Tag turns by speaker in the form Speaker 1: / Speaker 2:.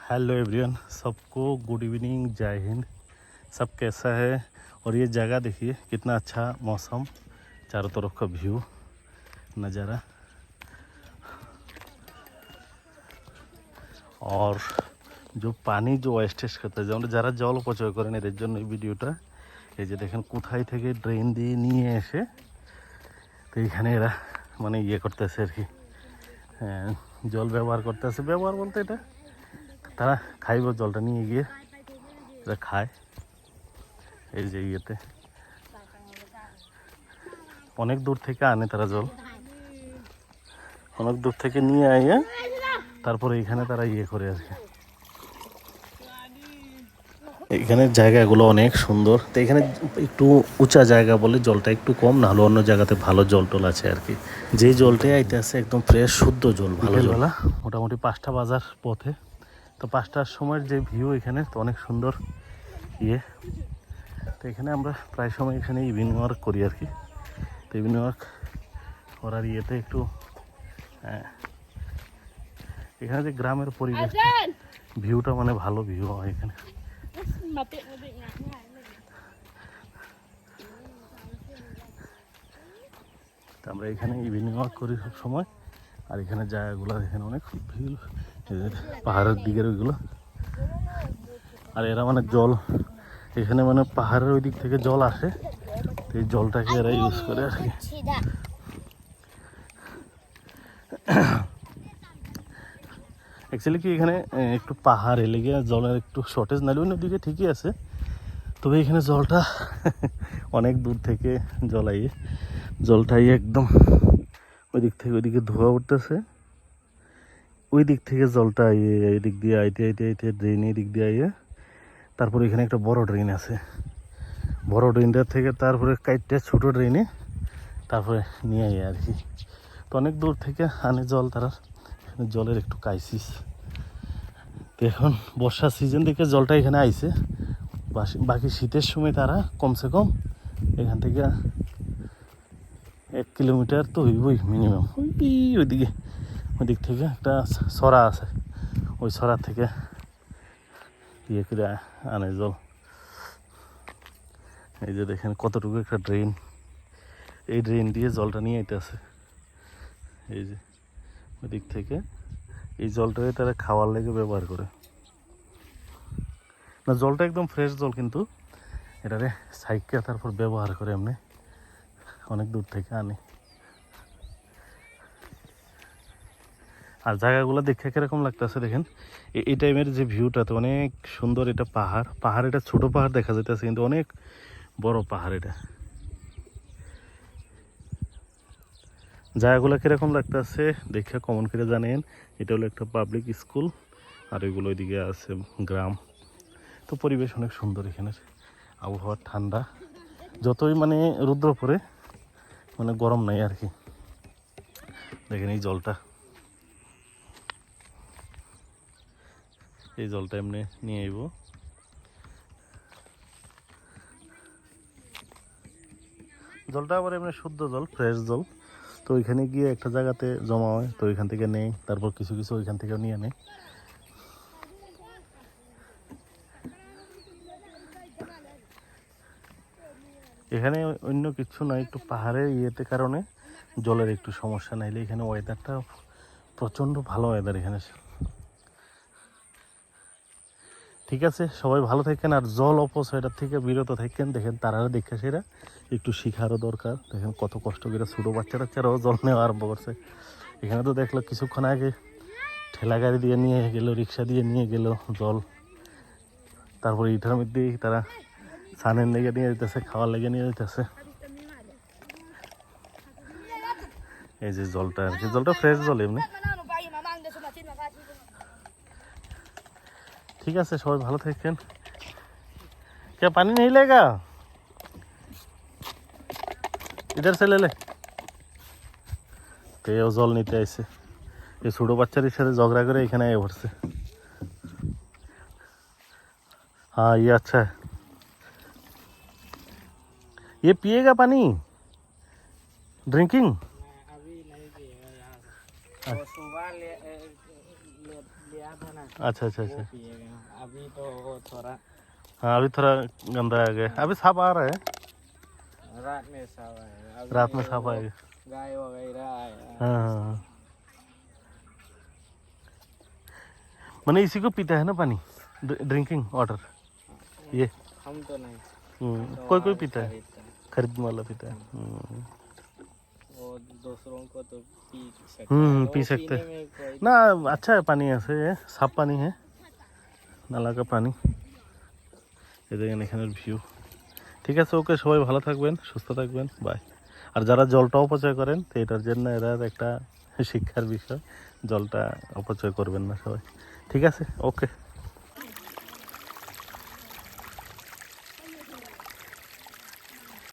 Speaker 1: Hello everyone, सबको good evening, जय हिंद। सब कैसा है? और ये जगह देखिए, कितना अच्छा मौसम, चारों तरफ का व्यू नज़ारा। और जो পানি जो ওয়েস্টেজ করতে যেমন যারা জল অপচয় করেন এদের জন্য এই ভিডিওটা। এই যে দেখেন কোথায় থেকে ড্রেন দিয়ে নিয়ে এসে তো এখানে এরা মানে ইয়ে করতেছে আর কি, জল ব্যবহার করতেছে। ব্যবহার বলতে এটা তারা খাইব, জলটা নিয়ে গিয়ে এরা খায়। এই যে ইয়েতে অনেক দূর থেকে আনে তারা জল, অনেক দূর থেকে নিয়ে আইয়ে তারপরে এখানে তারা ইয়ে করে আর কি। এখানের জায়গাগুলো অনেক সুন্দর। তো এখানে একটু উঁচা জায়গা বলে জলটা একটু কম, না হলে অন্য জায়গাতে ভালো জল টল আছে আর কি। যে জলটাই আইতে আছে একদম ফ্রেশ শুদ্ধ জল, ভালো জল। মোটামুটি 5টা বাজার পথে, তো 5টার সময়ের যে ভিউ এখানে তো অনেক সুন্দর ইয়ে। তো এখানে আমরা প্রায় সময় এখানে ইভিনিং ওয়ার্ক করি আর কি। তো ইভিনিং ওয়ার্ক করার ইয়েতে একটু এখানে যে গ্রামের পরিবেশ ভিউটা মানে ভালো ভিউ হয় এখানে। তো আমরা এখানে ইভিনিং ওয়াক করি সব সময়। আর এখানে জায়গাগুলো এখানে অনেক ভিউ, পাহাড়ের দিকের ওইগুলো। আর এরা মানে জল এখানে মানে পাহাড়ের ওই দিক থেকে জল আসে, তো এই জলটাকে এরা ইউজ করে আর কি। অ্যাকচুয়ালি কি এখানে একটু পাহাড় এলে গিয়ে জলের একটু শর্টেজ, নাহলে অন্যদিকে ঠিকই আছে। তবে এখানে জলটা অনেক দূর থেকে জল আইয়ে, জলটাই একদম ওই দিক থেকে ওইদিকে ধোয়া উঠতেছে। ওই দিক থেকে জলটা আইয়ে এই দিক দিয়ে আইতে আইতে আইতে ড্রেন এই দিক দিয়ে আইয়ে তারপরে এখানে একটা বড় ড্রেন আছে। বড় ড্রেনটার থেকে তারপরে কাইটটা ছোটো ড্রেনে তারপরে নিয়ে আইয়ে আর কি। তো অনেক দূর থেকে আনে জল তারা, জলের একটু ক্রাইসিস। তো এখন বর্ষার সিজন থেকে জলটা এখানে আইছে। বাকি শীতের সময় তারা কমসে কম এখান থেকে 1 কিলোমিটার তো হইবই মিনিমাম। ওইদিকে ওই দিক থেকে একটা সরা আছে, ওই সরা থেকে ইয়ে করে আনে জল। এই যে দেখেন কতটুকু একটা ড্রেন, এই ড্রেন দিয়ে জলটা নিয়ে আইতেছে। এই যে ওই দিক থেকে এই জলটাকে তারা খাওয়ার লেগে ব্যবহার করে। না, জলটা একদম ফ্রেশ জল, কিন্তু এটারে সাইকেল তারপর ব্যবহার করে এমনি অনেক দূর থেকে আনে। আর জায়গাগুলো দেখে কিরকম লাগতেছে দেখেন, এই টাইমের যে ভিউটা তো অনেক সুন্দর। এটা পাহাড়, এটা ছোট পাহাড় দেখা যাইতেছে কিন্তু অনেক বড় পাহাড় এটা। জায়গাগুলো কিরকম লাগতেছে দেখে কমন করে জানেন। এটা হলো একটা পাবলিক স্কুল, আর এগুলো ওইদিকে আছে গ্রাম। তো পরিবেশ অনেক সুন্দর, এখানের আবহাওয়া ঠান্ডা, যতই মানে রৌদ্র পড়ে মানে গরম নাই আর কি। দেখেন এই জলটা, এই জলটা এমনি নিয়ে আইব। জলটা আবার এমনি শুদ্ধ জল, ফ্রেশ জল। তো ওইখানে গিয়ে একটা জায়গাতে জমা হয়, তো ওইখান থেকে নেই, তারপর কিছু কিছু ওইখান থেকেও নিয়ে নেয়। এখানে অন্য কিছু নয়, একটু পাহাড়ের ইয়েতে কারণে জলের একটু সমস্যা, নাইলে এখানে ওয়েদারটা প্রচণ্ড ভালো ওয়েদার এখানে। ঠিক আছে, সবাই ভালো থাকেন, আর জল অপচয়টার থেকে বিরত থাকেন। দেখেন তারা দেখে সেটা একটু শিখারও দরকার। দেখেন কত কষ্ট করে ছোটো বাচ্চারাও জল নেওয়া আরম্ভ করছে। এখানে তো দেখলো কিছুক্ষণ আগে ঠেলা গাড়ি দিয়ে নিয়ে গেল, রিক্সা দিয়ে নিয়ে গেল জল। তারপরে ইটার মধ্যেই তারা স্নানের লেগে নিয়ে যেতেছে, খাওয়ার লেগে নিয়ে যেতেছে। এই যে জলটা আর কি, জলটা ফ্রেশ জল এমনি। ঠিক আছে, সবাই ভালো থাকেন। কে পানি নেই লেগা ইধার से ले ले। তো এও জল নিতে আইছে, এই ছোটো বাচ্চাদের সাথে ঝগড়া করে এখানে আয় পড়ছে। हाँ ये अच्छा है, ये पिएगा पानी ड्रिंकिंग?
Speaker 2: अभी नहीं पिएगा यहाँ से। वो सुबह लिया था ना।
Speaker 1: अच्छा अच्छा अच्छा।
Speaker 2: वो पिएगा। अभी तो वो थोड़ा
Speaker 1: हाँ अभी थोड़ा गंदा आ गया, अभी साफ आ रहा है,
Speaker 2: रात में साफ आएगा। अभी
Speaker 1: रात में साफ
Speaker 2: वो
Speaker 1: आएगा।
Speaker 2: गाय वगैरह आया।
Speaker 1: हाँ हाँ हाँ। मैंने इसी को पीता है ना पानी, ड्रिंकिंग वाटर ये।
Speaker 2: हम तो नहीं, तो
Speaker 1: कोई कोई
Speaker 2: वहाँ
Speaker 1: पीता है,
Speaker 2: खरीदता है।
Speaker 1: खरीदने वाला पीता है।
Speaker 2: वो दूसरों को तो पी सकता है, वो
Speaker 1: पी सकते
Speaker 2: पीने
Speaker 1: हैं
Speaker 2: में कोई
Speaker 1: না,
Speaker 2: दिक्कत नहीं।
Speaker 1: अच्छा है पानी, ऐसे है साफ पानी है, নালা का পানি। এই দেখেন এখানের ভিউ। ঠিক আছে, ওকে, সবাই ভালো থাকবেন, সুস্থ থাকবেন, বাই। আর যারা জলটা অপচয় করেন তো এটার জন্য এটার একটা শিক্ষার বিষয়, জলটা অপচয় করবেন না সবাই। ঠিক আছে, ওকে।